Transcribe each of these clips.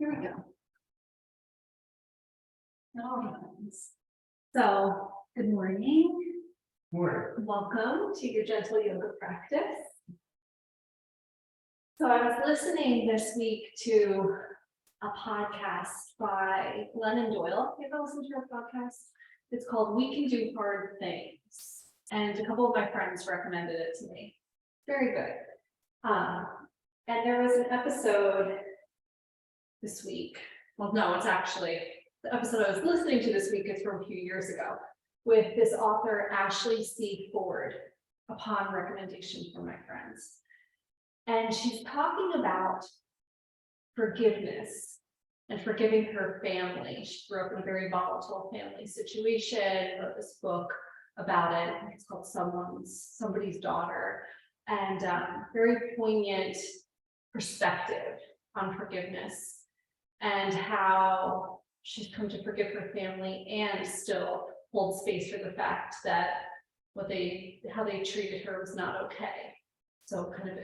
Here we go. All right. So, good morning. Morning. Welcome to your gentle yoga practice. So I was listening this week to a podcast by Glennon Doyle. You ever listened to her podcast? It's called We Can Do Hard Things. And a couple of my friends recommended it to me. Very good. And there was an episode this week. Well, no, it's actually the episode I was listening to this week is from a few years ago with this author, Ashley C. Ford, upon recommendation from my friends. And she's talking about forgiveness and forgiving her family. She grew up in a very volatile family situation, wrote this book about it. It's called Somebody's Daughter, and very poignant perspective on forgiveness and how she's come to forgive her family and still hold space for the fact that how they treated her was not okay. So kind of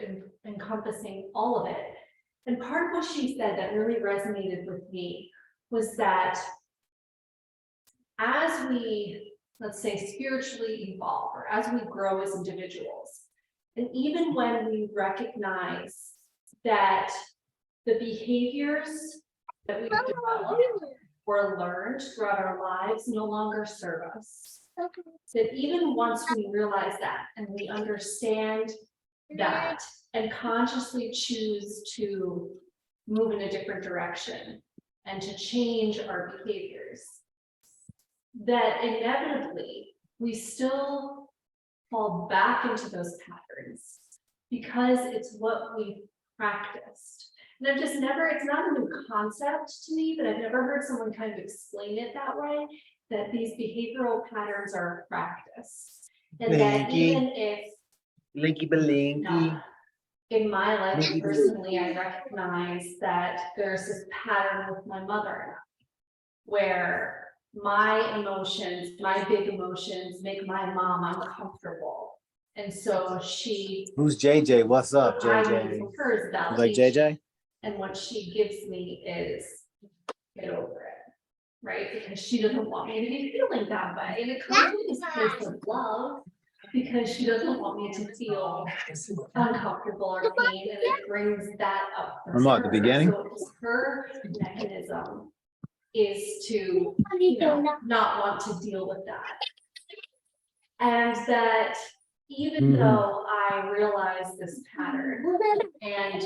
encompassing all of it. And part of what she said that really resonated with me was that as we, let's say, spiritually evolve, or as we grow as individuals, and even when we recognize that the behaviors that we've developed or learned throughout our lives no longer serve us, that even once we realize that and we understand that and consciously choose to move in a different direction and to change our behaviors, that inevitably we still fall back into those patterns because it's what we've practiced. And I've just never, it's not a new concept to me, but I've never heard someone kind of explain it that way, that these behavioral patterns are a practice. And that even if in my life personally, I recognize that there's this pattern with my mother where my emotions, my big emotions make my mom uncomfortable. And so Who's JJ? What's up, I JJ? need her is validation. Like JJ? And what she gives me is get over it, right? Because she doesn't want me to be feeling that way. And it comes from this place of love because she doesn't want me to feel uncomfortable or pain. And it brings that up. From what, the beginning? So her mechanism is to, not want to deal with that. And that even though I realize this pattern and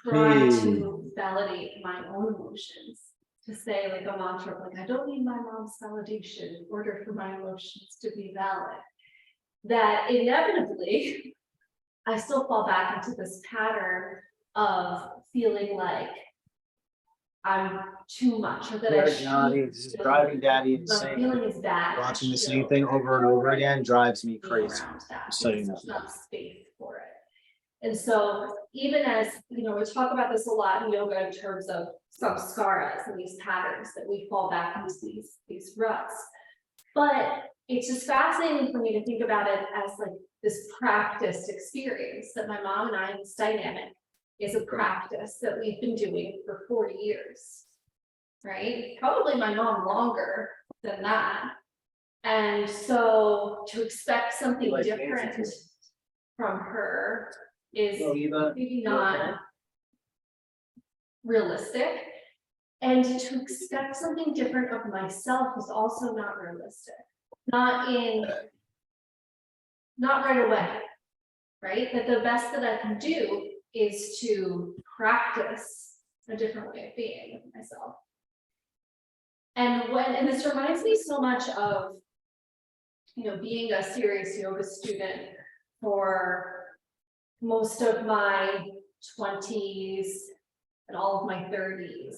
try to validate my own emotions, to say like a mantra, like I don't need my mom's validation in order for my emotions to be valid, that inevitably I still fall back into this pattern of feeling like I'm too much, or that This is driving daddy insane. feeling is bad. Watching the same thing over and over again drives me crazy. So you know. There's not space for it. And so even as, we talk about this a lot in yoga in terms of samskaras and these patterns that we fall back into these ruts. But it's just fascinating for me to think about it as like this practiced experience that my mom and I, this dynamic is a practice that we've been doing for 40 years, right? Probably my mom longer than that. And so to expect something different from her is maybe not realistic. And to expect something different of myself is also not realistic. Not right away, right? That the best that I can do is to practice a different way of being with myself. And this reminds me so much of, being a serious yoga student for most of my 20s and all of my 30s,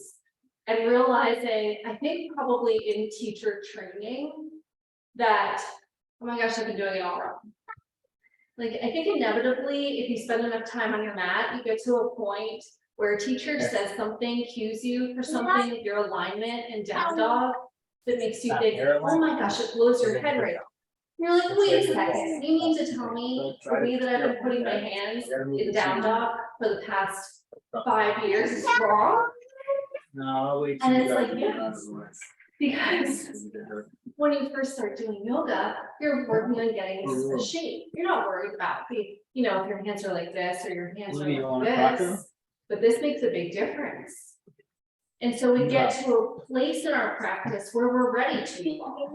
and realizing, I think probably in teacher training, that, oh my gosh, I've been doing it all wrong. Like, I think inevitably, if you spend enough time on your mat, you get to a point where a teacher says something, cues you for something, your alignment and down dog, that makes you think, oh my gosh, it blows your head right off. You're like, wait a second, you need to tell me the way that I've been putting my hands in down dog for the past 5 years is wrong? No, I'll wait. And till it's you like, guys yeah. get out of the way. Because when you first start doing yoga, you're working on getting a shape. You're not worried about the, you know, if your hands are like this or your hands Maybe you are want like a cracker? this. But this makes a big difference. And so we get to a place in our practice where we're ready to evolve.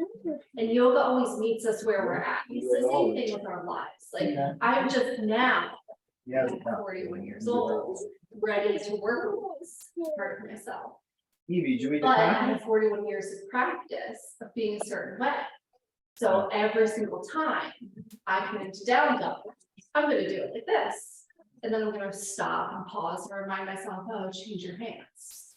And yoga always meets us where we're at. It's the same thing with our lives. Like, I'm just now, Yeah. I'm 41 years old, ready to work with this part of myself. Evie, did you eat the But I cracker? have 41 years of practice of being a certain way. So every single time I come into down dog, I'm gonna do it like this. And then I'm gonna stop and pause and remind myself, oh, change your hands.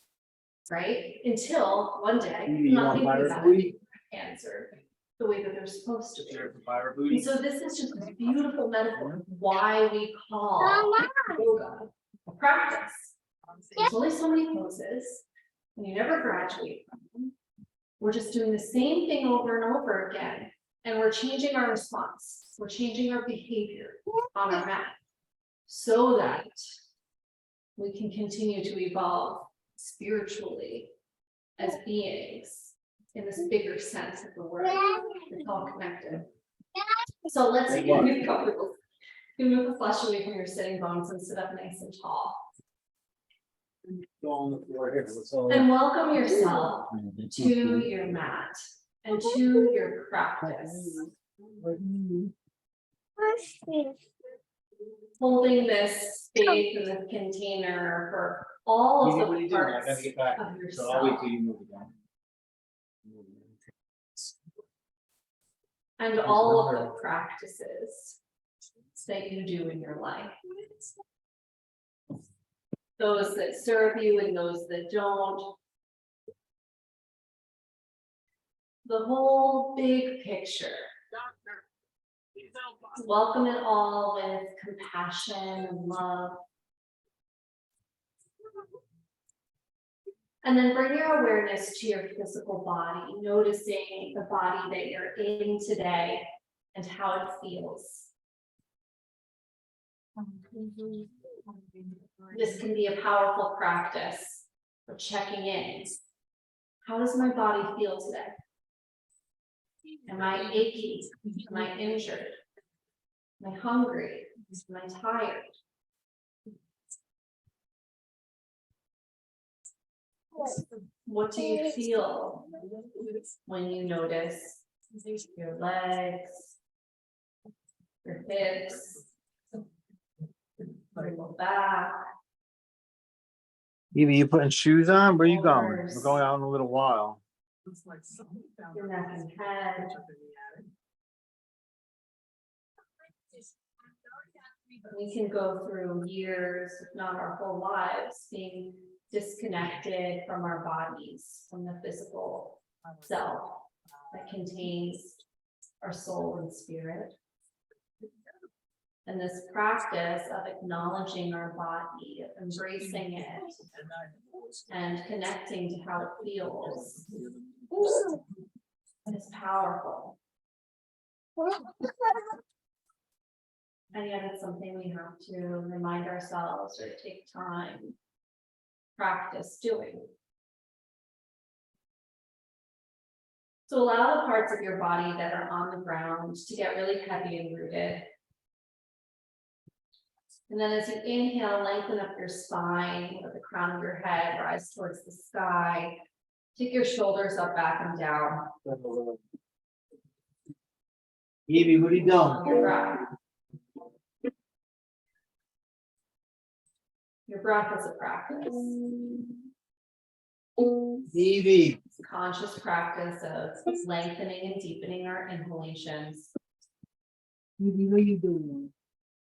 Right? Until one day, Evie, I'm you not want thinking fire about booty? it, hands are the way that they're supposed to be. Share the fire And booty? so this is just a beautiful metaphor of why we call yoga a practice. There's only so many poses, and you never graduate from them. We're just doing the same thing over and over again, and we're changing our response. We're changing our behavior on our mat so that we can continue to evolve spiritually as beings in this bigger sense of the word. It's all connected. So let's get comfortable. You move the flesh away from your sitting bones and sit up nice and tall. Go on the floor here. Let's all- And welcome yourself to your mat and to your practice. Holding this space in this container for all Evie, of what are you the doing? I parts gotta get back. of So I'll wait yourself till you move again. and all of the practices that you do in your life. Those that serve you and those that don't. The whole big picture. Welcome it all with compassion and love. And then bring your awareness to your physical body, noticing the body that you're in today and how it feels. This can be a powerful practice for checking in. How does my body feel today? Am I achy? Am I injured? Am I hungry? Am I tired? What do you feel when you notice your legs, your hips, your low back? Evie, you putting shoes on? Where you going? Shoulders. We're going out in a little while. Your neck and head. We can go through years, if not our whole lives, being disconnected from our bodies, from the physical self that contains our soul and spirit. And this practice of acknowledging our body, of embracing it, and connecting to how it feels is powerful. And yet it's something we have to remind ourselves or take time, practice doing. So allow the parts of your body that are on the ground to get really heavy and rooted. And then as you inhale, lengthen up your spine, let the crown of your head rise towards the sky. Take your shoulders up, back and down. Evie, what are you doing? Your breath. Your breath is a practice. Evie. Conscious practice of lengthening and deepening our inhalations. Evie, what are you doing?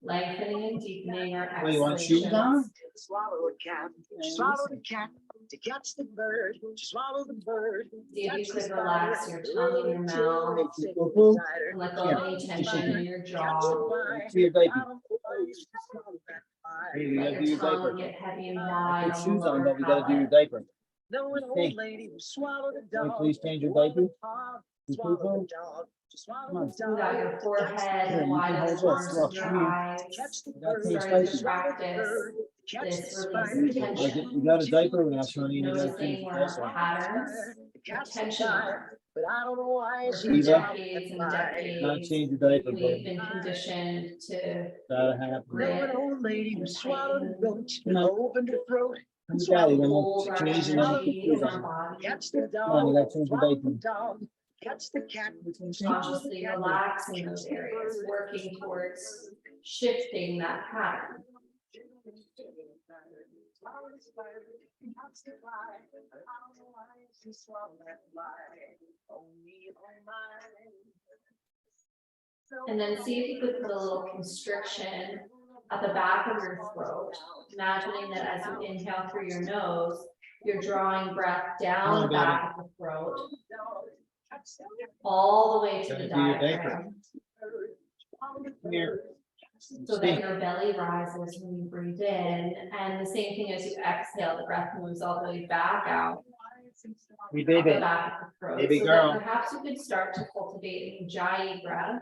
Lengthening and deepening our Wait, you want shoes on? exhalations. Swallow a cat, swallow the cat, to catch the bird, to swallow the bird. See if you touch the could spider, relax your tongue in your till mouth it's in Poo-poo? cider. and let go of any tension in your Catch the jaw. fly, See your diaper. swallow the fly, swallow that fly. Evie, you Let gotta do your your tongue diaper. get heavy and wide Put on the shoes on, lower but we gotta do your palate. diaper. Though an Hey. old lady who swallowed a Can we dog. please change your swallowed diaper? a dog, You swallowed poo-poo? a dog, swallowed Come on. a Smooth out your dog. forehead Yeah, and you widen can the hold corners this. of your Look, eyes. Catch the You gotta bird, taste Starting to spicy. practice catch this the release spider, of Like, tension. you got a diaper rash, honey. You gotta Noticing change where this one. patterns catch the intentional, fire, but I don't know why where she for Eva? decades and Gotta decades, change your diaper, we've baby. been conditioned to Gotta happen. grit. an old lady who swallowed a roach, Come on. opened her throat, Come on, Daddy, when hold I'm our changing them. energy in our body, catch the Come on, you dog, gotta change your swallow the diaper. dog, catch the cat. consciously relaxing those areas, working towards shifting that pattern. And then see if you could put a little constriction at the back of your throat, imagining that as you inhale through your nose, you're drawing breath down the back of the throat, all the way to the Gotta do your diaper. diaphragm, Come here. so that your belly rises when you breathe in, and the same thing as you exhale, the breath moves all the way back out. Hey, Up the baby. back of the throat, Baby so girl. that perhaps you could start to cultivate a ujjayi breath,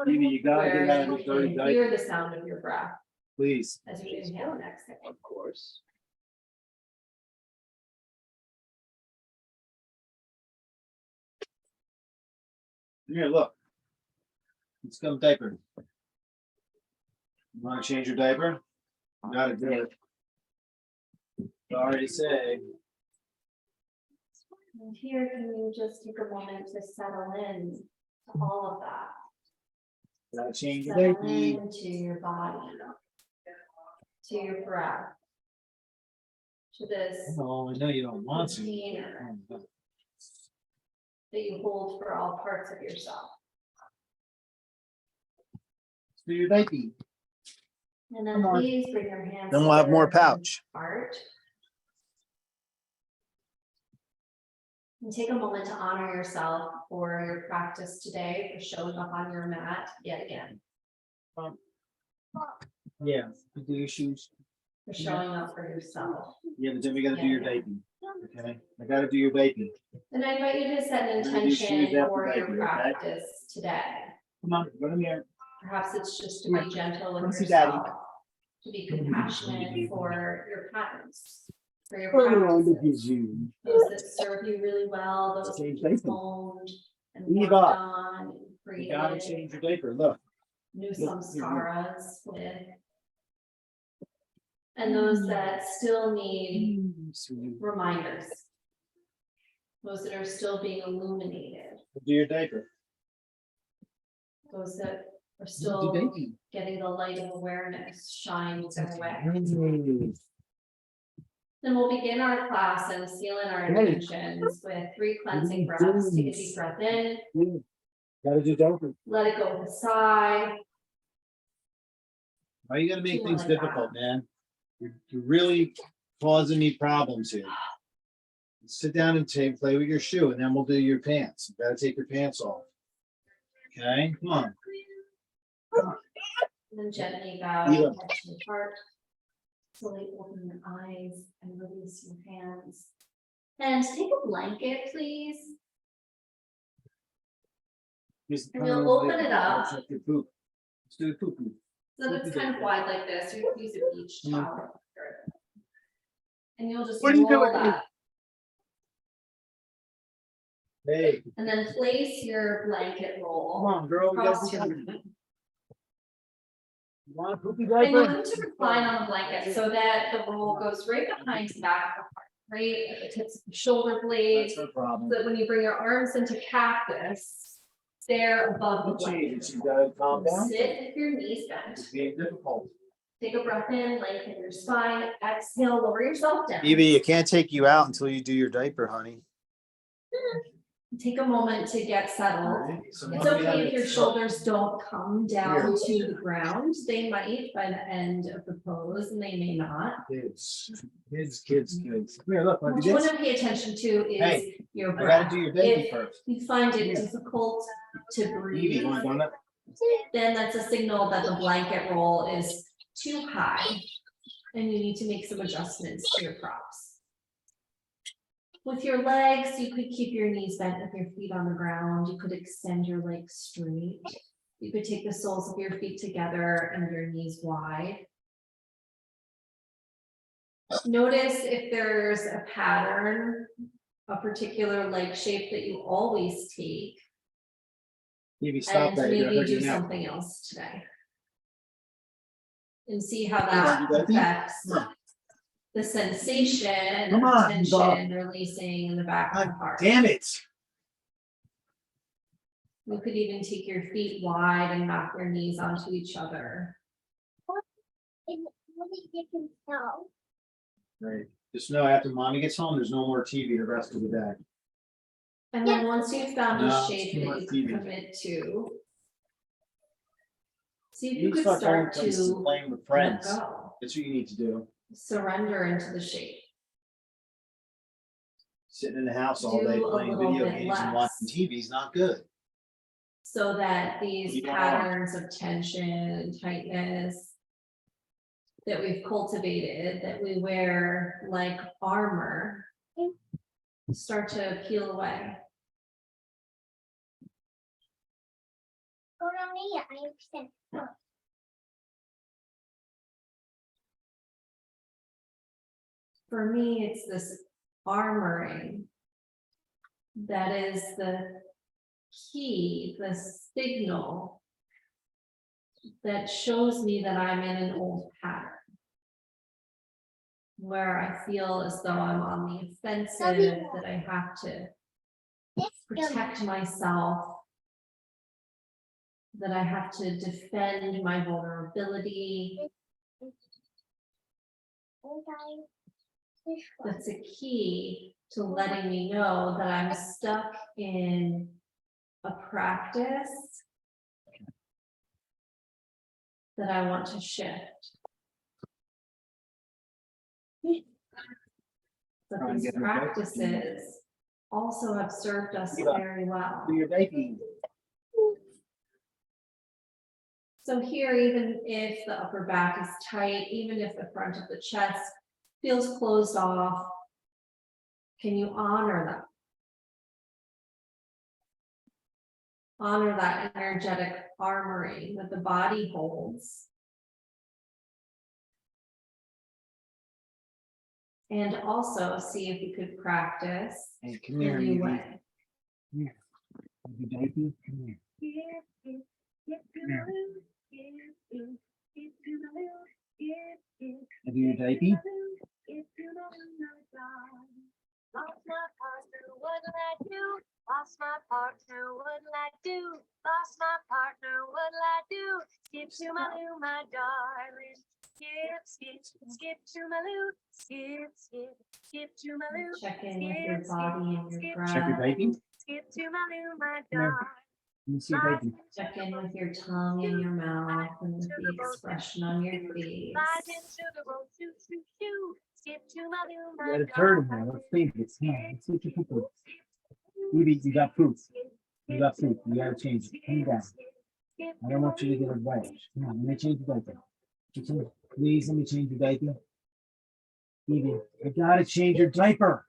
Baby, you gotta where get out of you this dirty can diaper, hear the sound of your breath please. as you inhale and exhale. Of course. Here, look. Let's go diaper. You wanna change your diaper? You gotta do it. Sorry to say. And here, can you just take a moment to settle in to all of that? Gotta change your Settle diaper. into your body, to your breath, to this Oh, I know you don't want to. container that you hold for all parts of yourself. Let's do your diaper. And then Come on. please bring your hands. Then we'll have more together in pouch. Heart. And take a moment to honor yourself for your practice today, for showing up on your mat yet again, Yeah, you do your shoes. for showing up for yourself. Yeah, but then we gotta do your Yeah. diaper. Okay, I gotta do your diaper. And I invite you to set an We're gonna do shoes intention after for your diaper, okay? practice today. Come on, run in here. Perhaps it's just to Come be here. gentle Come with see Daddy. yourself, to be compassionate for your patterns, for your Oh, look at practices, you. those that serve you really well, those that Change you've diaper. honed and Eva. worked on, and You gotta created change your diaper, look. new Look, samskaras with. And those that still need Sweet. reminders. Those that are still being illuminated, Do your diaper. those that are Do still diaper. getting the light of awareness shine their way. Mm. Then we'll begin our class and seal in our Hey. intentions with 3 cleansing breaths. Take a deep breath in, Yeah. Gotta do diaper. let it go with a sigh. Why are you gonna make Do things like that. difficult, man? You're really causing me problems here. Sit down and play with your shoe, and then we'll do your pants. You gotta take your pants off. Okay, come on. And then gently bow Eva. your head to the heart. Slowly open your eyes and release your hands. And take a blanket, please. And you'll open it up. Let's do poop. Let's do the poop. So that's kind of wide like this. You can use a beach towel. And you'll just What are you roll doing? that. Hey, And then place your blanket come roll on, girl. We across gotta your do knee. You want a poopy And you'll diaper? need to recline on the blanket so that the roll goes right behind the back of the heart, right at the tips of the shoulder blades. That's no problem. So that when you bring your arms into cactus, they're above the Change, blanket. you gotta calm down. Sit with your knees It's bent. being difficult. Take a breath in, lengthen your spine, exhale, lower yourself down. Evie, you can't take you out until you do your diaper, honey. Take a moment to get settled. So It's now we have okay if it. your shoulders don't come down Here. to the ground. They might by the end of the pose and they may not. Kids. Here, look, wanna What do you this? want to pay attention to is Hey, your I gotta breath. do your diaper If first. you find it Here. difficult to Evie, breathe, you want a donut? then that's a signal that the blanket roll is too high. And you need to make some adjustments to your props. With your legs, you could keep your knees bent with your feet on the ground. You could extend your legs straight. You could take the soles of your feet together and your knees wide. Notice if there's a pattern, a particular leg shape that you always take, Maybe stop and that. You're maybe gonna hurt do your neck. something else today. And see how Come on, that you got me? affects Come on. the sensation Come of on, you dog. tension releasing in the back of the God heart. damn it. You could even take your feet wide and knock your knees onto each other. Right. Just know after mommy gets home, there's no more TV the rest of the day. And then once you've found No, a it's shape too that much you can TV. commit to, see if You you need to could start going start places and to playing with let friends. go, That's what you need to do. surrender into the shape. Sitting in the house all day Do a playing little video bit games and less. watching TV is not good. So that these You don't patterns of tension and tightness that we've cultivated, that we wear like armor, start to peel away. For me, it's this armoring that is the key, the signal that shows me that I'm in an old pattern, where I feel as though I'm on the offensive, that I have to protect myself, that I have to defend my vulnerability. That's a key to letting me know that I'm stuck in a practice that I want to shift. But Try and these get them back. practices also have served us Yeah. very well. Do your baby. So here, even if the upper back is tight, even if the front of the chest feels closed off, can you honor that? Honor that energetic armoring that the body holds. And also see if you could practice Hey, come a here, new Evie. way. Your baby, come here. Have you your baby? Lost my partner, what'll I do? Lost my partner, what'll I do? Lost my partner, what'll I do? Skip to my loo, my darling. Skip, skip, skip to my loo. Skip, skip, skip to my loo. Check in with your body and your Check your breath. baby. Skip to my loo, my Come here. darling. Let me see your baby. Check in with your tongue and your mouth and with the expression on your face. Slide into the road, shoo, shoo, shoo. Skip to my loo, my You got a turd in there. Let's see this. Come on, let's see what you put with. Evie, you got poop. You got poop. You gotta change it. Come down. I don't want you to get a wet. Come on, let me change the diaper. Please, let me change your diaper. Evie, I gotta change your diaper.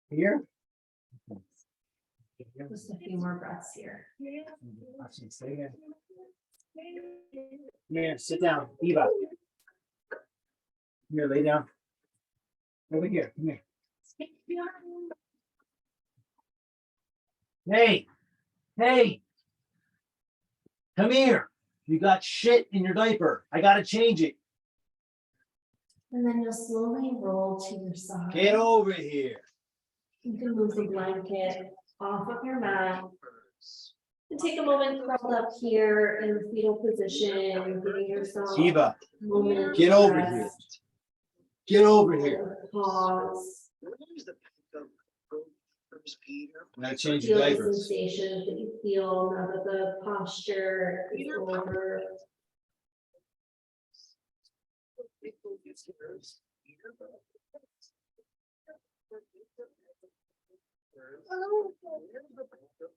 Here? Just a few more breaths here. Actually, stay there. Come here, sit down. Eva. Here, lay down. Over here, come here. Hey, hey. Come here. You got shit in your diaper. I gotta change it. And then you'll slowly roll to your side. Get over here. You can move the blanket off of your mat. And take a moment curled up here in the fetal position, giving yourself a Eva, moment. get to over rest, here. Get over here. Pause. Where's the first Peter? I'm gonna change Feel your the diapers. sensations that you feel now that the posture is over.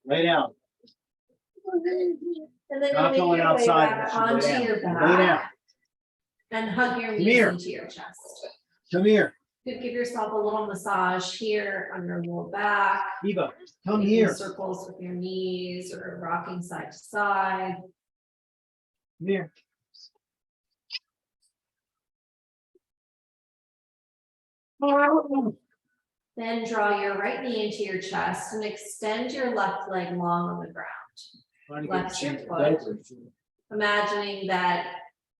Lay down. And then Not you'll going make your way outside. back unless you onto lay your down. Lay down. back and hug your Come knees here. into your chest. Come here. You give yourself a little massage here on your lower back. Eva, come Making here. circles with your knees or rocking side to side. Come here. Then draw your right knee into your chest and extend your left leg long on the ground. Trying to Flex get your you foot. diapers. Imagining that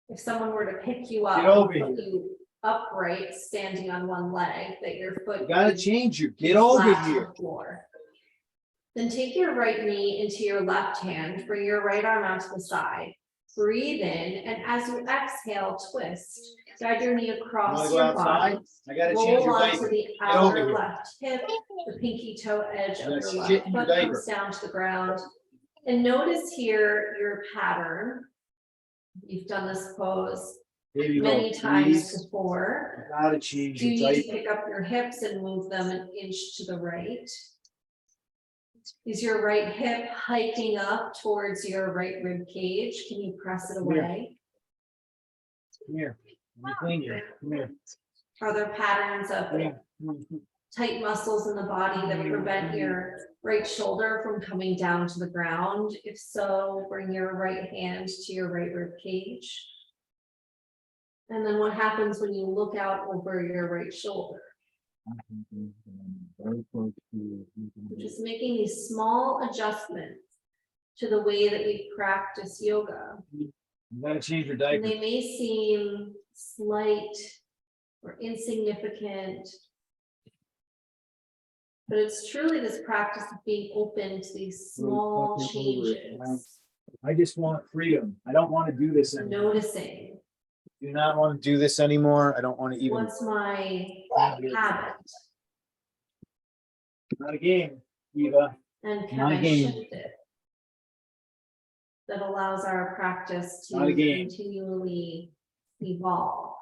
if someone were to pick you up, Get over and put here. you upright, standing on one leg, that your foot. You gotta is change you. Get flat over to the here. floor. Then take your right knee into your left hand, bring your right arm out to the side. Breathe in, and as you exhale, twist. Guide your knee You across wanna go your outside? body. I gotta change Roll your onto diaper. the Get over outer here. left hip, the pinky toe edge of That's your shit left in your foot diaper. comes down to the ground. And notice here your pattern. You've done this pose Baby girl, many times please. before. You gotta change Do you your need to diaper. pick up your hips and move them an inch to the right? Is your right hip hiking up towards your right rib cage? Can you press it Here. away? Come here. Let me clean you. Come here. Are there patterns of Come here. Come here. tight muscles in the body that prevent your right shoulder from coming down to the ground? If so, bring your right hand to your right rib cage. And then what happens when you look out over your right shoulder? Just making these small adjustments to the way that we practice yoga. You gotta change your And diaper. they may seem slight or insignificant. But it's truly this practice of being open to these small Really fucking over it, changes, I just want freedom. I don't wanna do this anymore. noticing Do not wanna do this anymore. I don't wanna even. what's my habit, Not a game, Eva. and can Not a I game. shift it? That allows our practice Not a to game. continually evolve.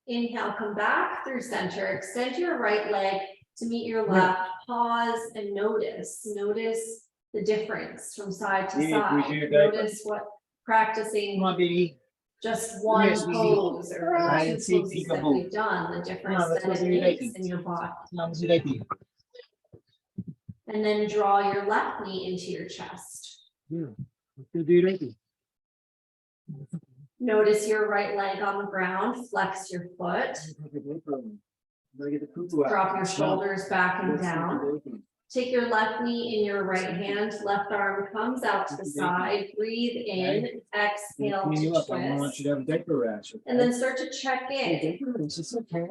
Inhale, come back through center, extend your right leg to meet your left, pause and notice the difference from side to Yeah, we do side. your diaper. Notice what practicing Come on, baby. just one Yes, we do. pose or Hide two and seek, poses that peekaboo. we've done, the difference let's that go it do your makes diaper. in your body. Come on, do diaper. And then draw your left knee into your chest. Yeah. Let's go do your diaper. Notice your right leg on the ground, flex your foot, Gotta get the poo-poo out. drop your shoulders back and Let's do down. your diaper. Take your left knee in your right hand, left arm comes out to the side, breathe in, exhale Clean you to up. I don't want twist. you to have a diaper rash. okay? And then start to check Hey, in, diaper, is this okay?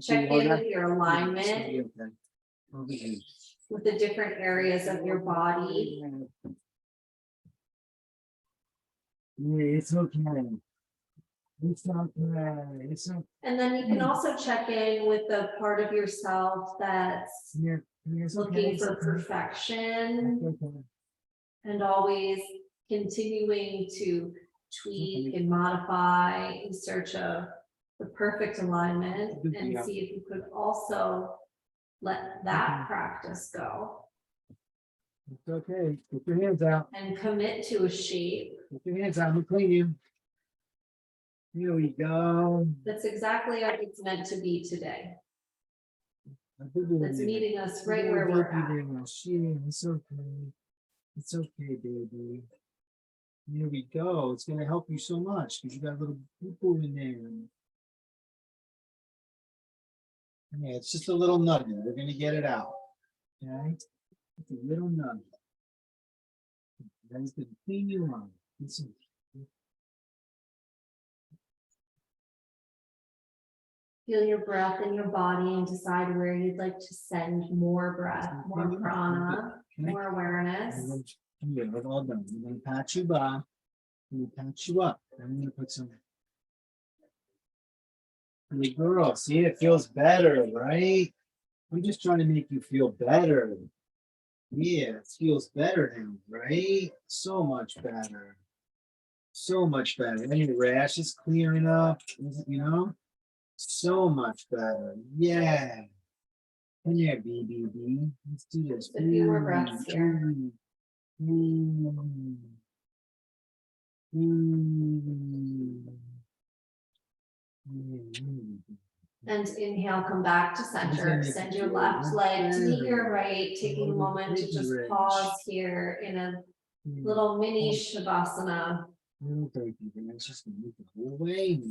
check in with your It's alignment, gonna be okay. Over here. with the different areas of your body. Yeah, it's okay. It's okay. It's okay. And then you can also check in with the part of yourself that's Yeah, it's okay. looking It's for okay. perfection It's okay. and always continuing to tweak and modify in search of the perfect alignment, and Yeah. see if you could also let that practice go It's okay. Put your hands out. and commit to a shape Put your hands out. I'm gonna clean you. Here we go. that's exactly as it's meant to be today. That's That's meeting us right where we're at. It's okay. It's okay, baby. Here we go. It's gonna help you so much because you got a little poo in there. Yeah, it's just a little nugget. We're gonna get it out. Okay? It's a little nugget. That is gonna clean you up. It's okay. Feel your breath in your body and decide where you'd like to send more breath, more prana, more awareness. Come here, we're all done. We're gonna pat you by. I'm gonna pat you up. I'm gonna put some. Good girl, see, it feels better, right? I'm just trying to make you feel better. Yeah, it feels better now, right? So much better. So much better. And your rash is clearing up, you know? So much better. Yeah. Come here, BBB. Let's do this. A few more breaths here. And inhale, come back to center, extend your left leg to meet your right, taking a moment to just pause here in a little mini shavasana No, thank you, man. It's just gonna make the whole way.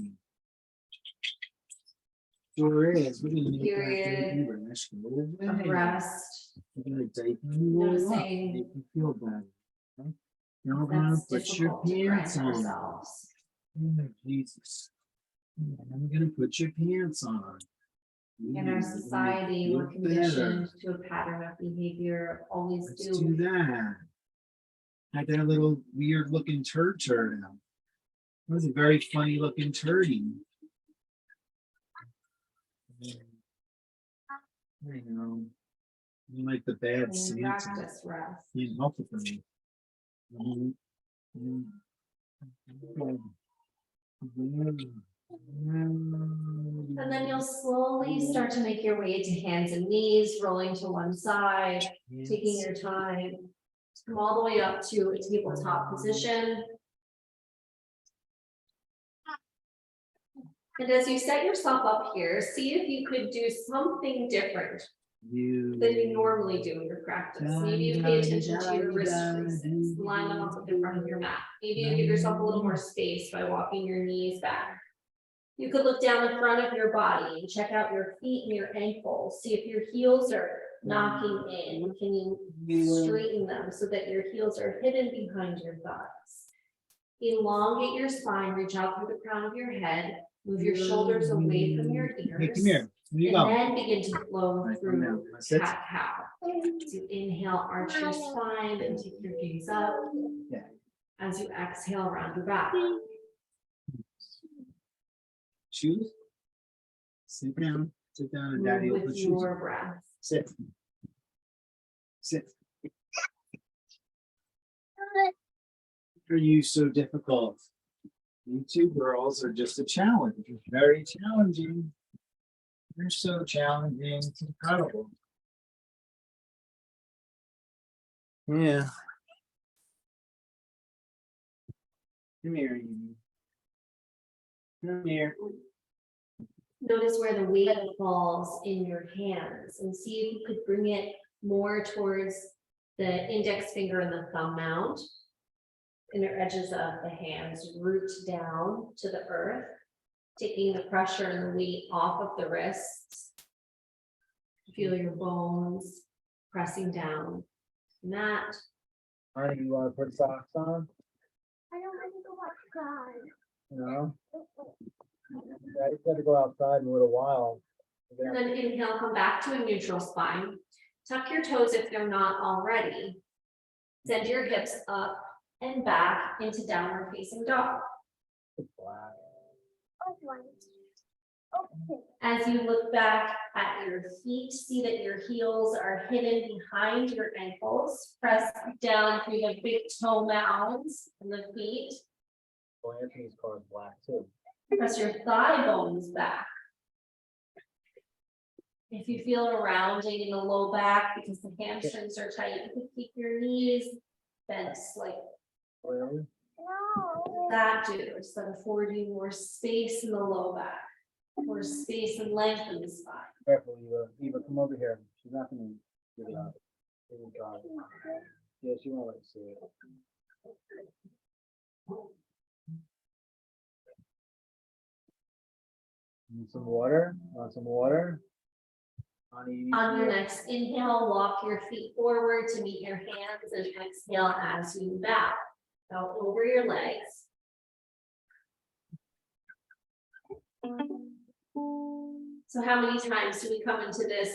Sure is. We're gonna make that Period. baby rash go away. of rest. We're gonna tighten you all up, Noticing make you feel better. Okay? Now we're gonna That's put your difficult to grant pants on. ourselves. Oh, Jesus. And I'm gonna put your pants on. In our society, we're Feel better. conditioned to a pattern of behavior, always Let's do do. that. Had that little weird looking turd out. That was a very funny looking turdy. I know. You like the bad In Santa. practice rest. He's helpful for me. Mhm. And then you'll slowly start to make your way to hands and knees, rolling to one side, taking your time. Come all the way up to a tabletop position. And as you set yourself up here, see if you could do something different than you normally do in your practice. Maybe you pay attention to your wrist creases, line them up with the front of your mat. Maybe you give yourself a little more space by walking your knees back. You could look down the front of your body and check out your feet and your ankles. See if your heels are knocking in. Can you straighten them so that your heels are hidden behind your thighs? Elongate your spine, reach out through the crown of your head, move your shoulders away from your Hey, ears. come here. Where you And going? then begin to flow Right, come through down. Sit. cat cow. As you inhale, arch your spine and take your gaze up. Yeah. As you exhale, round your back. Shoes. Sit down. Sit down and daddy will Move put with shoes your on. breath. Sit. Sit. Are you so difficult? You two girls are just a challenge. You're very challenging. You're so challenging. It's incredible. Yeah. Come here, you. Come here. Notice where the weight falls in your hands and see if you could bring it more towards the index finger and the thumb mount. Inner edges of the hands root down to the earth, taking the pressure and the weight off of the wrists. Feel your bones pressing down. Mat. Honey, you want to put socks on? I don't want to go outside. No. Daddy's got to go outside in a little while. And then inhale, come back to a neutral spine. Tuck your toes if they're not already. Send your hips up and back into downward facing dog. Okay. As you look back at your feet, see that your heels are hidden behind your ankles. Press down through the big toe mounds and the feet. Well, Anthony's car is black too. Press your thigh bones back. If you feel a rounding in the low back because the hamstrings are tight, you can keep your knees bent slightly. Really? No. That do, it's that afford you more space in the low back, more space and length in the spine. Careful, Eva. Eva, come over here. She's not gonna give it up. Oh, God. Yeah, she won't let you see it. Need some water? Want some water? Honey, you need On some your water? next inhale, walk your feet forward to meet your hands and exhale as you bow. Bow over your legs. So how many times do we come into this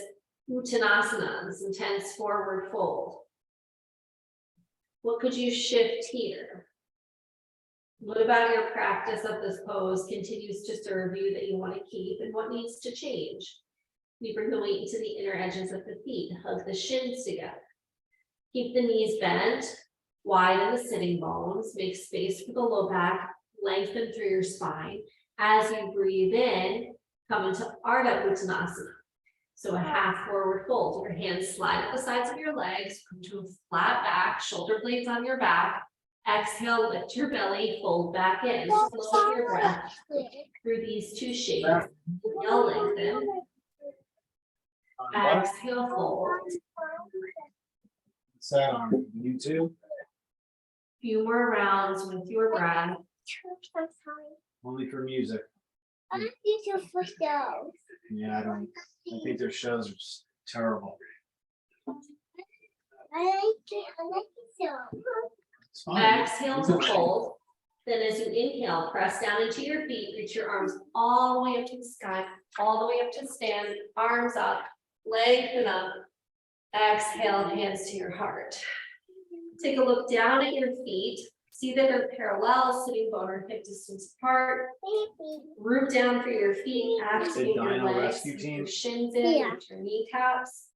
Uttanasana, this intense forward fold? What could you shift here? What about your practice of this pose continues to serve you that you want to keep, and what needs to change? You bring the weight into the inner edges of the feet, hug the shins together. Keep the knees bent, widen the sitting bones, make space for the low back, lengthen through your spine. As you breathe in, come into Ardha Uttanasana. So a half forward fold, your hands slide at the sides of your legs, come to a flat back, shoulder blades on your back. Exhale, lift your belly, fold back in, slow your breath through these two shapes. Inhale, lengthen. Exhale, fold. What's that on YouTube? Few more rounds with your breath. I'm sorry. Only for music. I don't need to push those. Yeah, I think their shows are just terrible. I like it so. It's fine. Exhale to fold. Then as you inhale, press down into your feet, reach your arms all the way up to the sky, all the way up to stand, arms up, lengthen up. Exhale, hands to your heart. Take a look down at your feet. See that they're parallel, sitting bone or hip distance apart. Root down through your feet, activate your Dino legs, rescue with team. your shins in, with your kneecaps.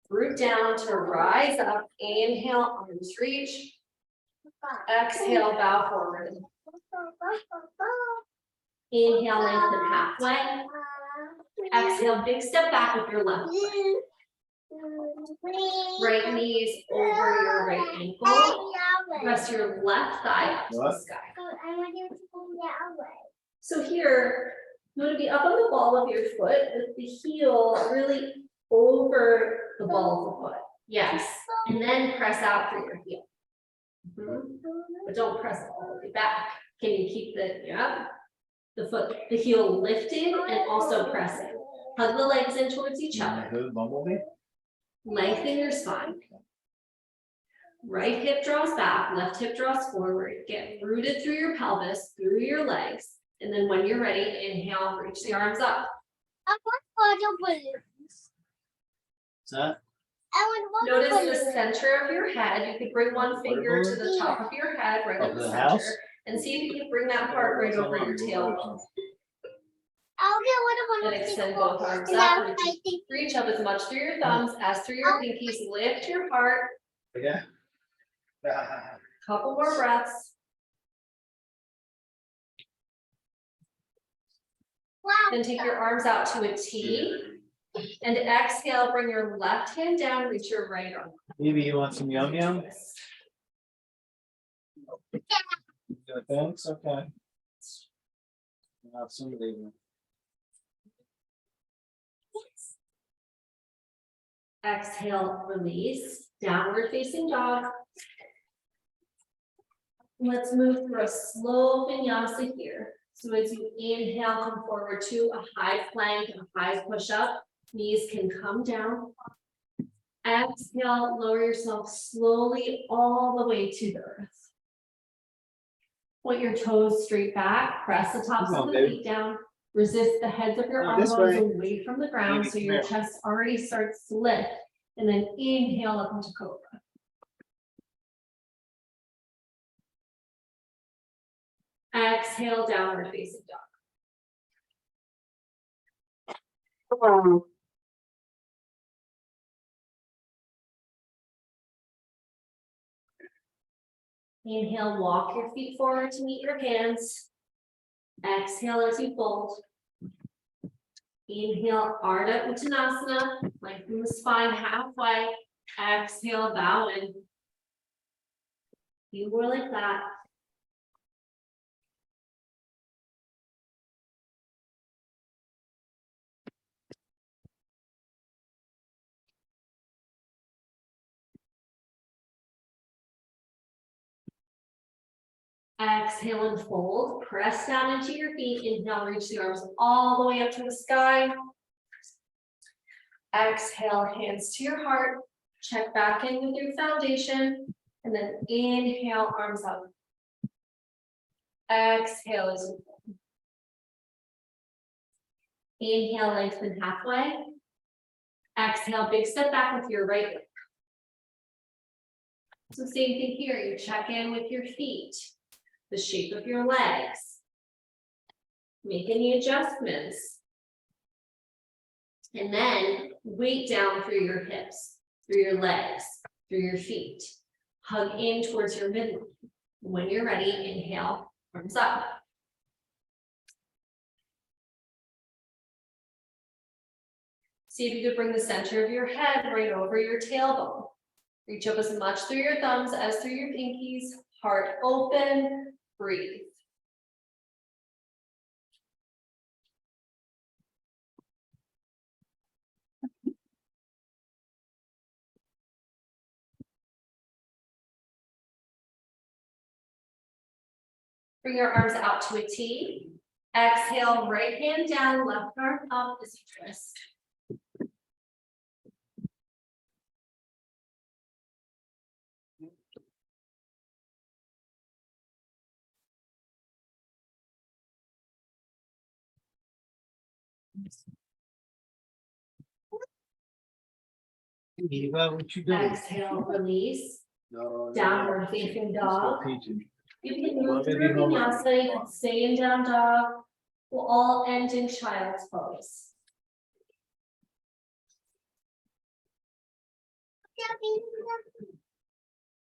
Root down to rise up, inhale, arms reach. Exhale, bow forward. Inhale, lengthen halfway. Exhale, big step back with your left foot. Right knee is over your right ankle. Press your left thigh up to the What? sky. I want you to go that way. So here, you want to be up on the ball of your foot with the heel really over the ball of the foot. Yes, and then press out through your heel. Mhm. But don't press all the way back. Can you keep the heel lifted and also pressing? Hug the legs in towards each other. Who, Bumblebee? Lengthen your spine. Right hip draws back, left hip draws forward. Get rooted through your pelvis, through your legs. And then when you're ready, inhale, reach the arms up. I want water balloons. Is that? I want water Notice balloons. the center of your head. You could bring one finger to the top of your head, right Of in the the center. house? And see if you can bring that part right over your tailbone. I'll get water And balloons. extend both arms And up. I think Reach up as much through your thumbs as through your pinkies. Lift your heart. Yeah. Couple more breaths. wow. Then take your arms out to a T. And exhale, bring your left hand down, reach your right arm. Maybe you want some yum yum? Yeah, thanks, okay. Have somebody. Exhale, release, downward facing dog. Let's move through a slow vinyasa here. So as you inhale, come forward to a high plank, a high push-up. Knees can come down. Exhale, lower yourself slowly all the way to the earth. Point your toes straight back, press the tops Come of on, the babe. feet down. Resist the heads of your No, arm this bones way. away from the ground, Baby, so come your here. chest already starts to lift. And then inhale up into cobra. Exhale, downward facing dog. Inhale, walk your feet forward to meet your hands. Exhale as you fold. Inhale, Ardha Uttanasana, lengthen the spine halfway. Exhale, bow in. Few more like that. Exhale and fold, press down into your feet. Inhale, reach the arms all the way up to the sky. Exhale, hands to your heart. Check back in with your foundation. And then inhale, arms up. Exhale as you fold. Inhale, lengthen halfway. Exhale, big step back with your right leg. So same thing here, you check in with your feet, the shape of your legs. Make any adjustments. And then weight down through your hips, through your legs, through your feet. Hug in towards your midline. When you're ready, inhale, arms up. See if you could bring the center of your head right over your tailbone. Reach up as much through your thumbs as through your pinkies. Heart open, breathe. Bring your arms out to a T. Exhale, right hand down, left arm up as you twist. Eva, what you doing? Exhale, release. No, Downward facing dog. Still teaching. You can Well, move maybe through home. vinyasa, you can stay in down dog. We'll all end in child's pose.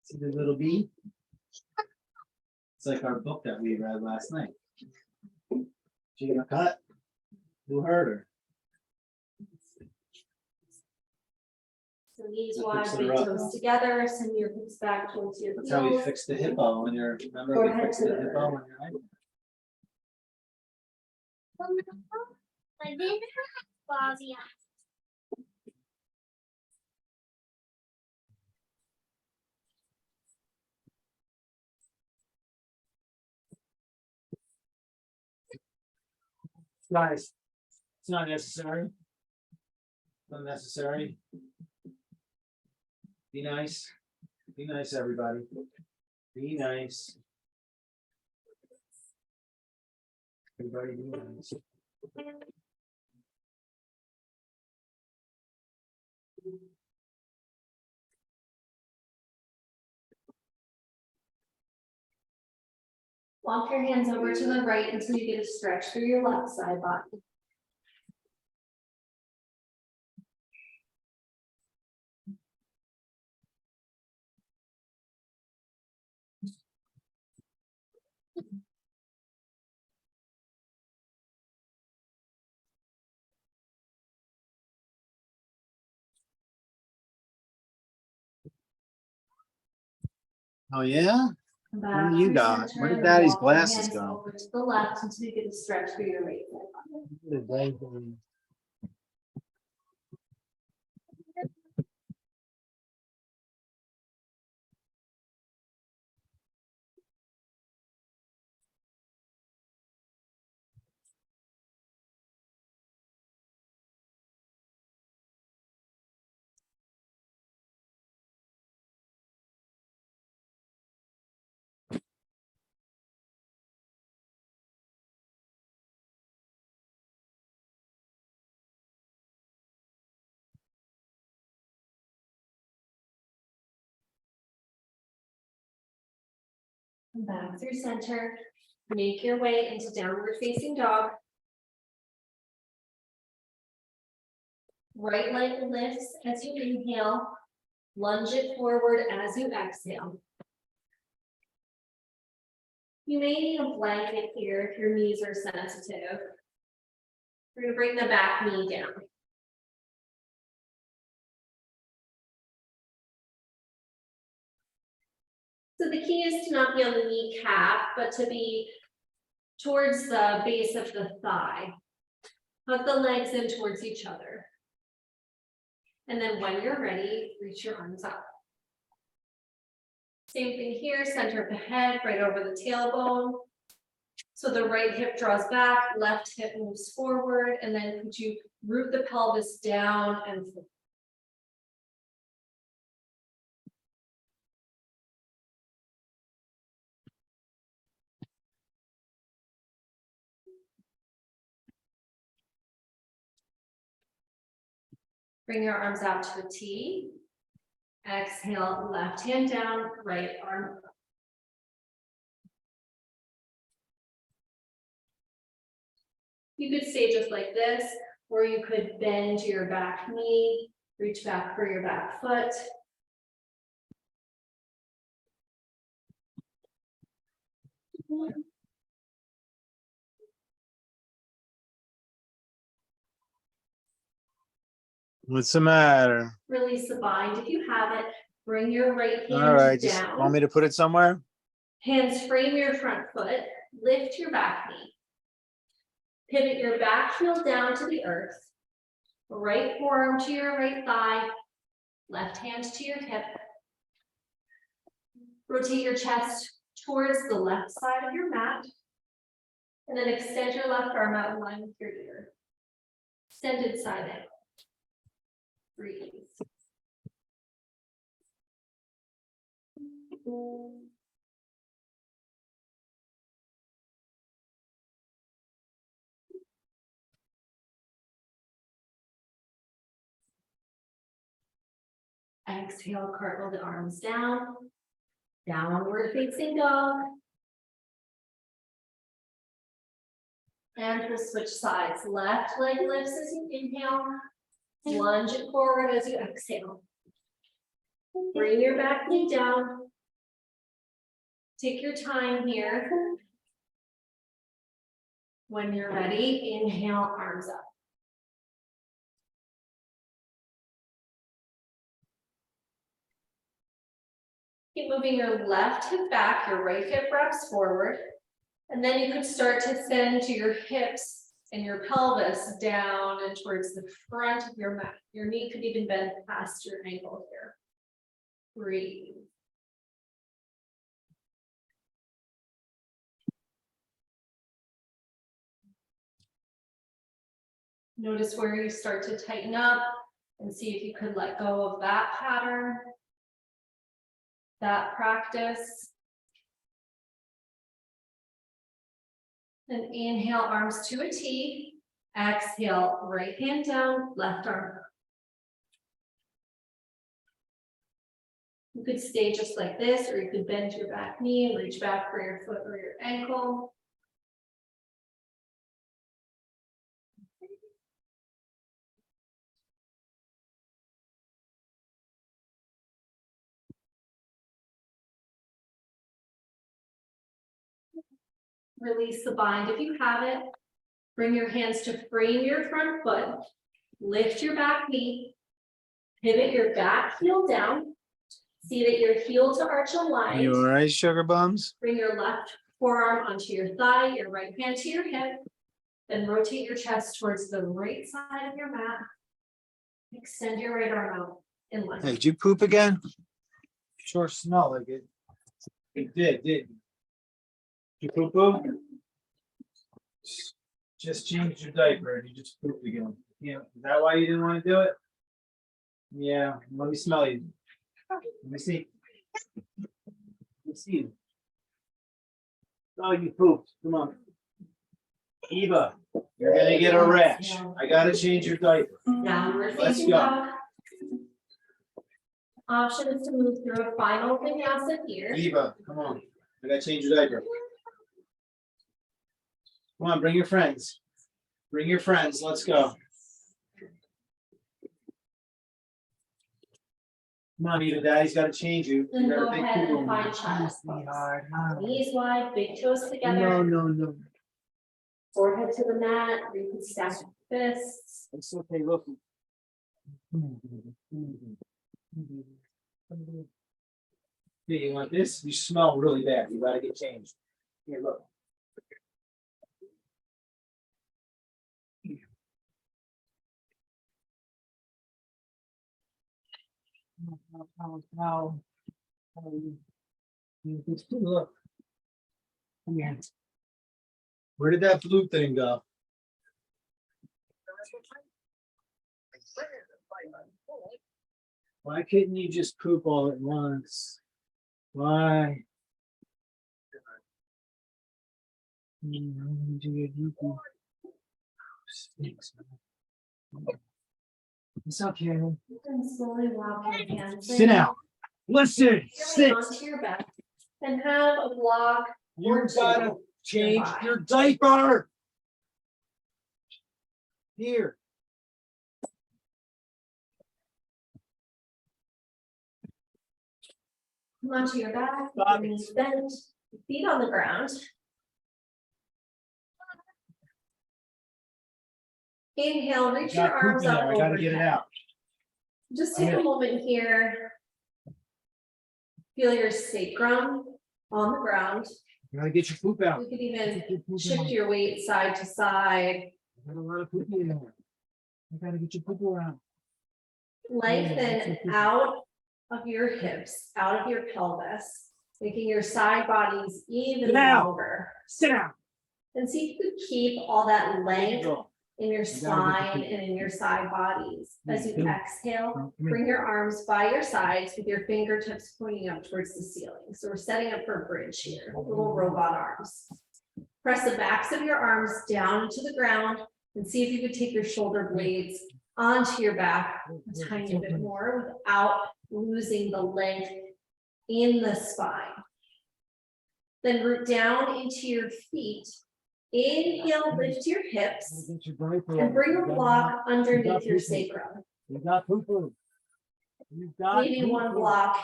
See the little bee? It's like our book that we read last night. She got cut? Who hurt her? So knees That wide, fixes big her up. toes together, send your hips back towards your That's how we heels. fixed the hippo when you're, remember we Forehead fixed to the the hippo earth. when you're. Bobby. Guys, it's not necessary. Unnecessary. Be nice. Be nice, everybody. Be nice. Everybody be nice. Walk your hands over to the right until you get a stretch through your left side body. Oh, yeah? Come What back do you through got? center Where did and Daddy's walk your glasses hands go? over to the left until you get a stretch through your right side body. Come back through center. Make your way into downward facing dog. Right leg lifts as you inhale. Lunge it forward as you exhale. You may need a blanket here if your knees are sensitive. We're gonna bring the back knee down. So the key is to not be on the kneecap, but to be towards the base of the thigh. Hug the legs in towards each other. And then when you're ready, reach your arms up. Same thing here, center of the head, right over the tailbone. So the right hip draws back, left hip moves forward, and then could you root the pelvis down and forward. Bring your arms out to a T. Exhale, left hand down, right arm up. You could stay just like this, or you could bend your back knee, reach back for your back foot. What's the matter? Release the bind. If you have it, bring your right All hand right, just down. want me to put it somewhere? Hands frame your front foot, lift your back knee. Pivot your back heel down to the earth. Right forearm to your right thigh, left hand to your hip. Rotate your chest towards the left side of your mat. And then extend your left arm out in line with your ear. Extended side angle. Breathe. Exhale, cartwheel the arms down. Downward facing dog. And we'll switch sides. Left leg lifts as you inhale. Lunge it forward as you exhale. Bring your back knee down. Take your time here. When you're ready, inhale, arms up. Keep moving your left hip back, your right hip wraps forward. And then you could start to send to your hips and your pelvis down and towards the front of your mat. Your knee could even bend past your ankle here. Breathe. Notice where you start to tighten up and see if you could let go of that pattern, that practice. And inhale, arms to a T. Exhale, right hand down, left arm up. You could stay just like this, or you could bend your back knee and reach back for your foot or your ankle. Release the bind if you have it. Bring your hands to frame your front foot. Lift your back knee. Pivot your back heel down. See that your heel to arch aligned. You all right, sugar bums? Bring your left forearm onto your thigh, your right hand to your hip. Then rotate your chest towards the right side of your mat. Extend your right arm out in line. Hey, did you poop again? Sure smell like it. It did, didn't you? You poo-poo? Just changed your diaper and you just pooped again. Yeah, is that why you didn't want to do it? Yeah, let me smell you. Let me see. Let me see you. Oh, you pooped. Come on. Eva, you're gonna get a rash. I gotta change your diaper. Downward Let's facing go. dog. Option is to move through a final vinyasa here. Eva, come on. I gotta change your diaper. Come on, bring your friends. Bring your friends. Let's go. Come on, Eva, Daddy's gotta change you. Then You got go a big ahead poo and on find you. child's pose. Sweetheart, Knees wide, big toes together. No. Forehead to the mat, or you can stack your fists. It's okay, look. Here, you want this? You smell really bad. You gotta get changed. Here, look. Look. Yeah. Where did that blue thing go? Why couldn't you just poop all at once? Why? It's okay. You can slowly walk your hands in. Sit down. Listen, Your way sit. onto your back. And have a block. You gotta change your diaper. Here. Come onto your back, Stop it. knees bent, feet on the ground. Inhale, reach your Got poop arms in up there. I gotta get it overhead. out. Just take a moment here. Feel your sacrum on the ground. You gotta get your poop out. You could even Get your poop shift out. your weight side to side. I got a lot of poop in there. You gotta get your poop around. Lengthen out of your hips, out of your pelvis. making your side bodies even Sit down. longer. Sit down. And see if you could keep all that length Go. in your gotta get the spine feet. and in your side bodies. As you Yeah. exhale, Come here. bring your arms by your sides with your fingertips pointing up towards the ceiling. So we're setting up for a bridge here, little robot arms. Press the backs of your arms down into the ground and see if you could take your shoulder blades onto your back a tiny bit more without losing the length in the spine. Then root down into your feet. Inhale, lift your hips and bring a block underneath your sacrum. You got poo-poo. You got Maybe one poo-poo. block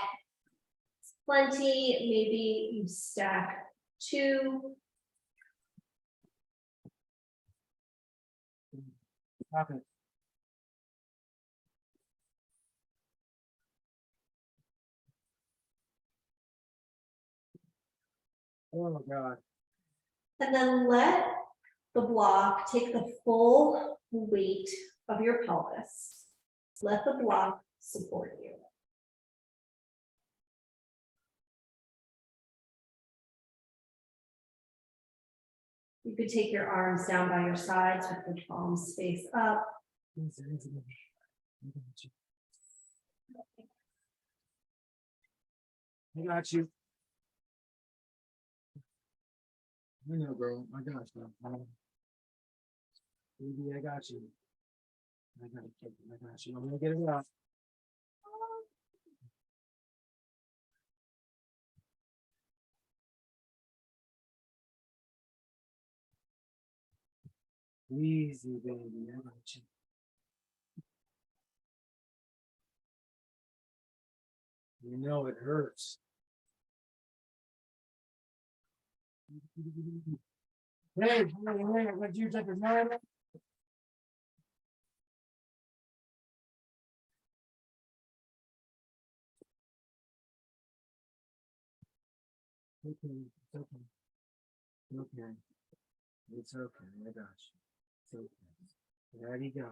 is plenty, maybe you stack two. Stop it. Oh my God. And then let the block take the full weight of your pelvis. Let the block support you. You could take your arms down by your sides with the palms face up. I got you. I know, bro. I got you. Baby, I got you. I got you. I got you. I'm gonna get it out. Easy, baby. I got you. You know it hurts. Hey, what you take a man? Okay, it's okay. Okay. It's okay, I got you. It's okay. There you go.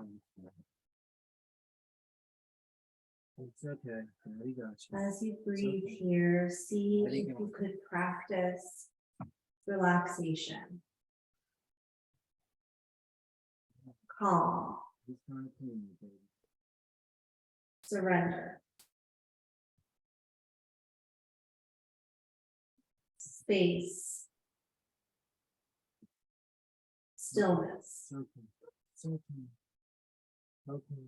It's okay, there you got you. As you breathe here, see There you if go. you could practice relaxation, calm, It's kind of clean, baby. surrender, space, stillness. It's okay. It's okay. Okay.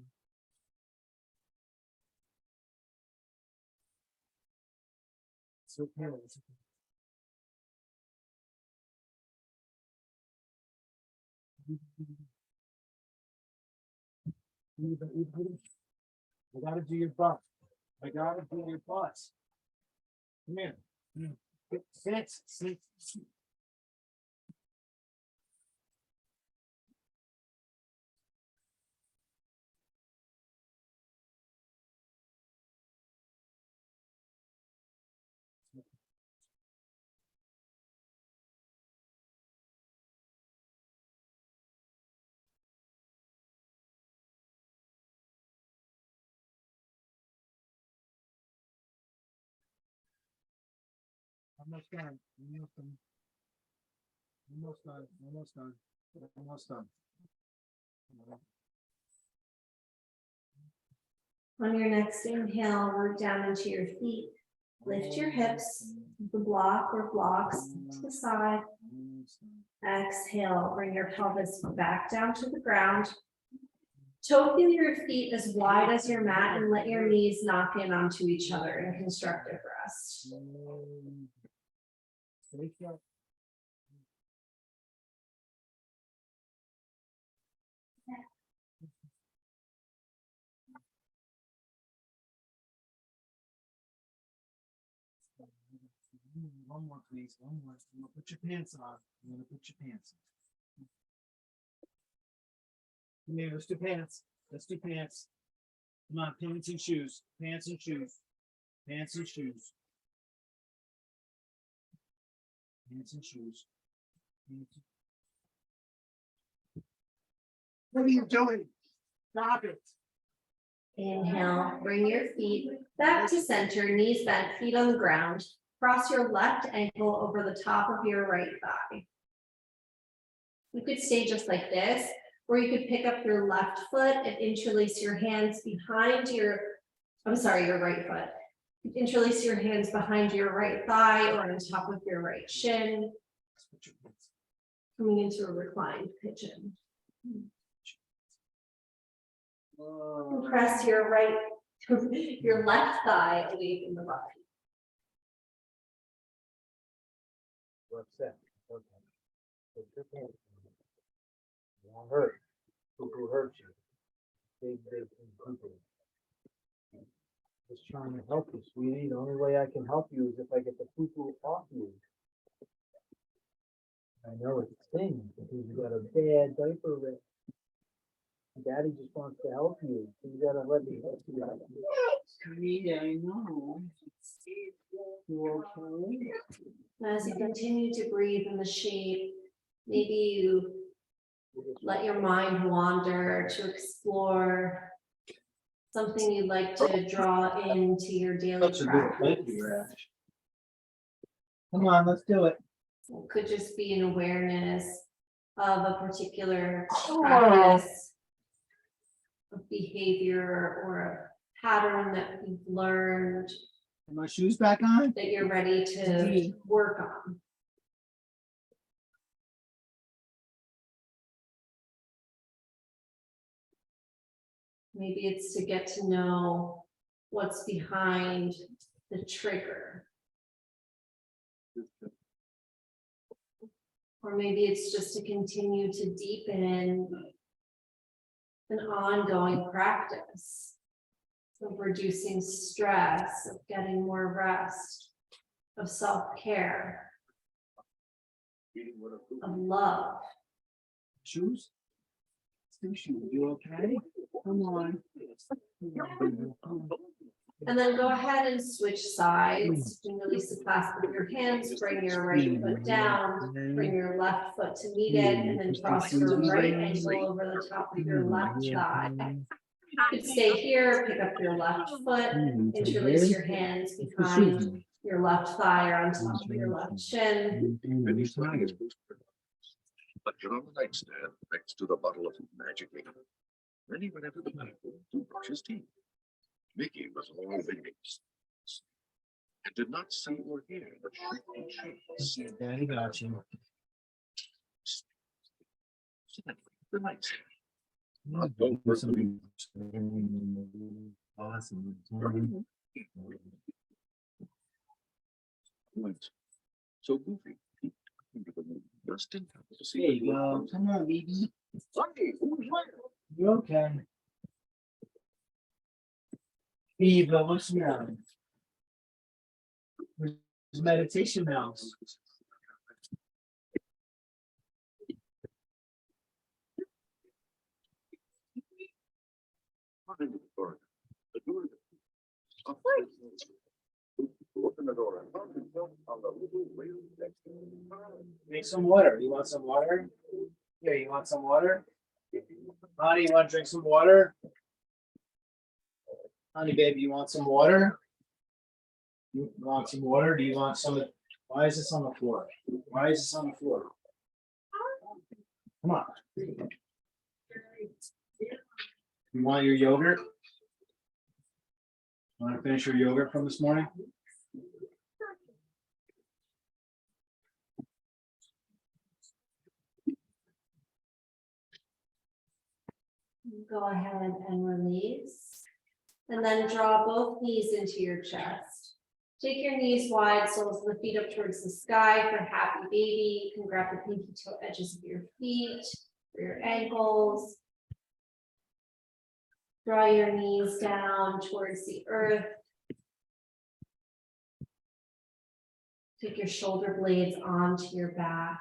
It's okay. It's okay. I gotta do your butt. I gotta do your butt. Come here. Come here. Sit. Almost done. Almost done. Almost done. Almost done. Almost done. On your next inhale, root down into your feet, lift your hips, the block or blocks to the side. Exhale, bring your pelvis back down to the ground. Toe feel your feet as wide as your mat and let your knees knock in onto each other in constructive rest. Stay sharp. One more, please. One more. I'm gonna put your pants on. I'm gonna put your pants on. Come here, let's do pants. Let's do pants. Come on, pants and shoes. Pants and shoes. Pants and shoes. Pants and shoes. Pants and- What are you doing? Stop it. Inhale, bring your feet back to center, knees bent, feet on the ground. cross your left ankle over the top of your right thigh. You could stay just like this, or you could pick up your left foot and interlace your hands behind your, your right foot. Interlace your hands behind your right thigh or on top of your right shin. Coming into a reclined pigeon. Press your your left thigh away from the body. What's that? Okay. Put your pants on. It won't hurt. Poo-poo hurts you. Big poo-poo. Just trying to help you, sweetie. The only way I can help you is if I get the poo-poo off you. I know it stings because you got a bad diaper rip. Daddy just wants to help you. So you gotta let me help you out. Sweetie, I know. You okay? As you continue to breathe in the shape, maybe you let your mind wander to explore something you'd like to draw into your daily Such a good practice. fight here, Ash. Come on, let's do it. It could just be an awareness of a particular practice of behavior or a pattern that you've learned Are my shoes back on? that you're ready to work on. Maybe it's to get to know what's behind the trigger. Or maybe it's just to continue to deepen an ongoing practice of reducing stress, of getting more rest, of self-care, of love. Shoes? Still shoes, you okay? Come on. And then go ahead and switch sides and release the clasp of your hands, bring your right foot down, bring your left foot to meet it, and then cross your right ankle over the top of your left thigh. You could stay here, pick up your left foot, interlace your hands behind your left thigh or on top of your left shin. Penny's wearing his boots. But you're on the nightstand next to the bottle of magic ink. Then he went into the bathroom to brush his teeth. Mickey was already and did not see or hear the shrieking shrieks. Daddy got you. The lights. Awesome. Went so goofy. He into the room just in time to see. There you go. Come on, baby. Sunday, who's there? You okay? Eva, what's the matter? Where's the meditation mouse? Into the corridor. The door. Open the door and found himself on the little rail next to the car. Make some water. You want some water? Here, you want some water? Honey, you want to drink some water? Honey, baby, you want some water? You want some water? Do you want some? Why is this on the floor? Why is this on the floor? Come on. You want your yogurt? Want to finish your yogurt from this morning? Go ahead and release. And then draw both knees into your chest. Take your knees wide, soles of the feet up towards the sky for happy baby. You can grab the pinky toe edges of your feet, for your ankles. Draw your knees down towards the earth. Take your shoulder blades onto your back.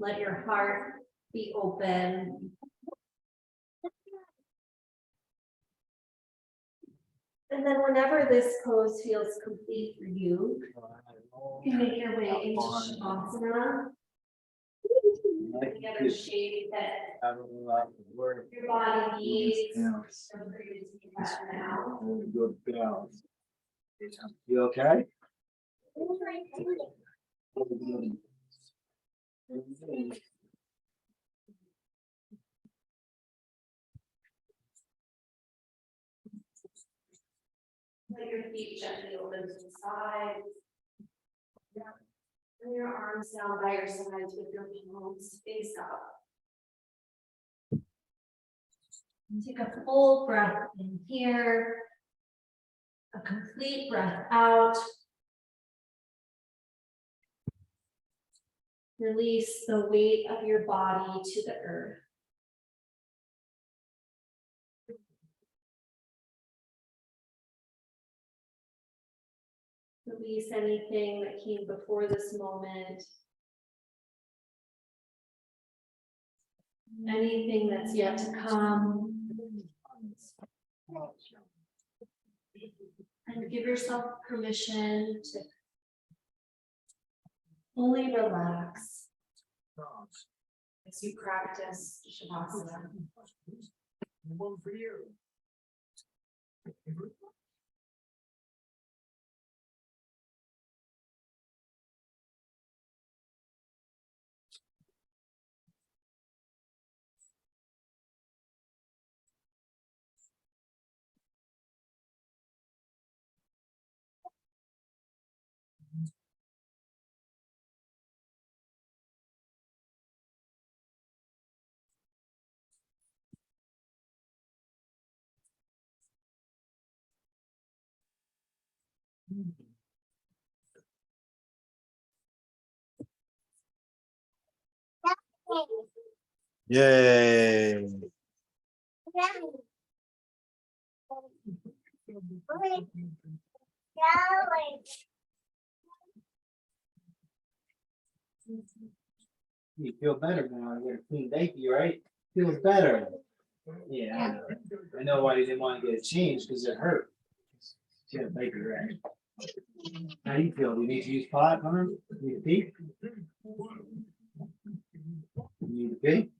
Let your heart be open. And then whenever this pose feels complete for you, you can make your way into Shavasana. Get a shape that your body needs. So for you to do that now. Good balance. You okay? Let your feet gently open to the sides. Bring your arms down by your sides with your palms face up. And take a full breath in here. A complete breath out. Release the weight of your body to the earth. Release anything that came before this moment. Anything that's yet to come. And give yourself permission to fully relax as you practice Shavasana. One for you. Yay. You feel better now. You got a clean baby, right? Feels better. Yeah, I know why you didn't want to get it changed because it hurt. She had a baby, right? How do you feel? Do you need to use pot, huh? Need to pee? You need to pee?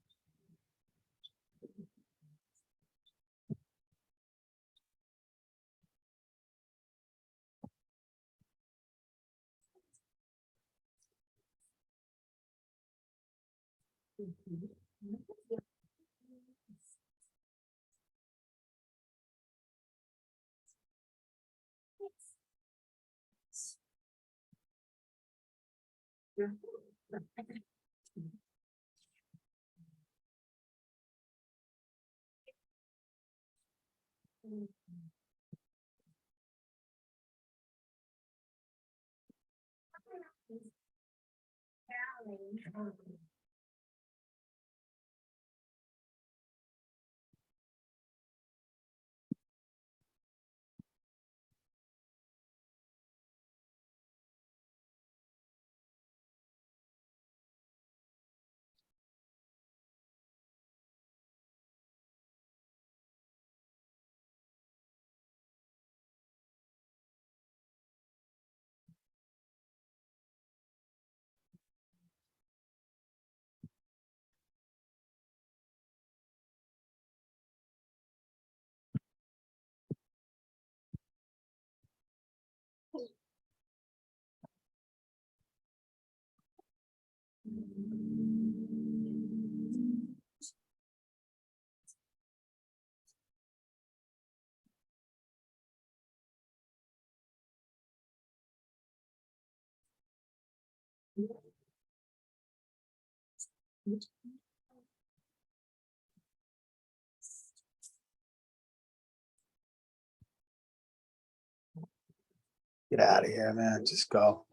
Get out of here, man. Just go.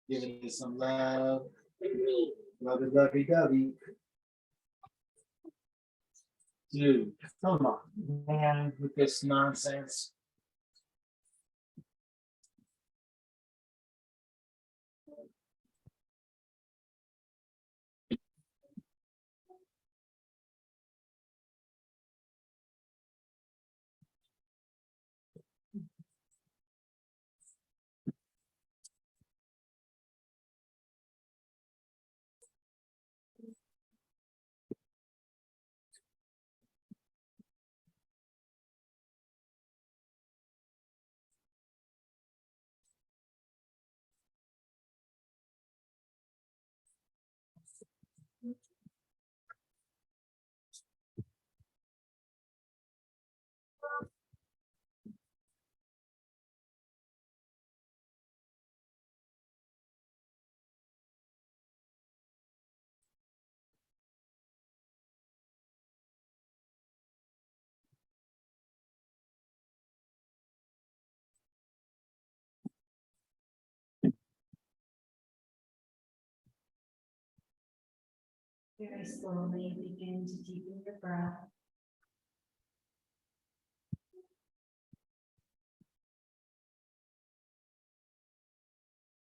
Giving you some love. Lovey, lovey, dovey. Dude, come on, man, with this nonsense. Very slowly begin to deepen your breath.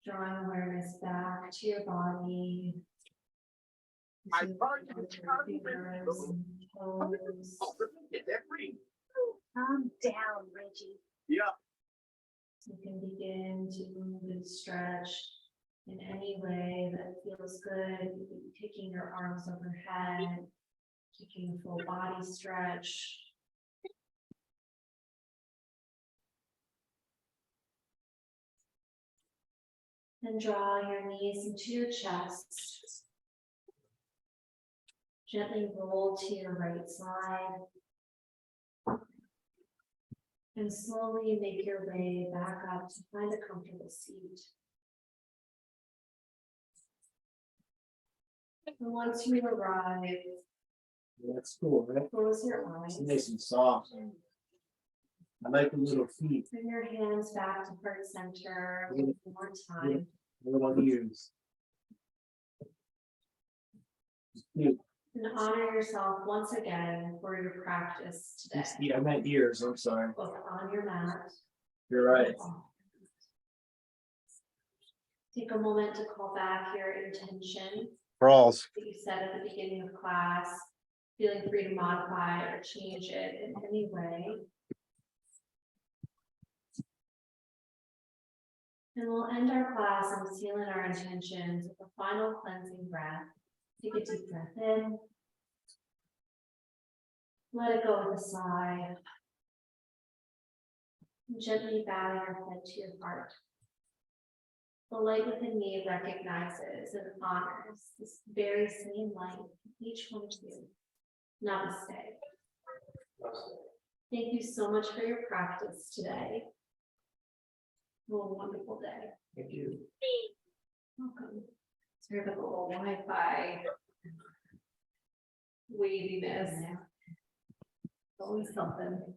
Drawing awareness back to your body. My To body your is hungry. fingers and toes. Is that free? Calm down, Reggie. Yeah. You can begin to move and stretch in any way that feels good. You can be taking your arms overhead, taking a full body stretch. And draw your knees into your chest. Gently roll to your right side. And slowly make your way back up to find a comfortable seat. And once you arrive, That's cool, right? close your eyes. It's nice and soft. I like the little feet, Bring your hands back to heart center one more time. little ears. Cute. And honor yourself once again for your practice today, Yeah, I meant ears, I'm sorry. both on your mat. You're right. Take a moment to call back your intention Crawls. that you set at the beginning of class, feeling free to modify or change it in any way. And we'll end our class and seal in our intentions with a final cleansing breath. Take a deep breath in. Let it go with a sigh. And gently bow your head to your heart. The light within me recognizes and honors this very same light, each one of you. Namaste. Thank you so much for your practice today. Have a wonderful day. Thank you. Welcome. Sorry about the little Wi-Fi waviness. Always something.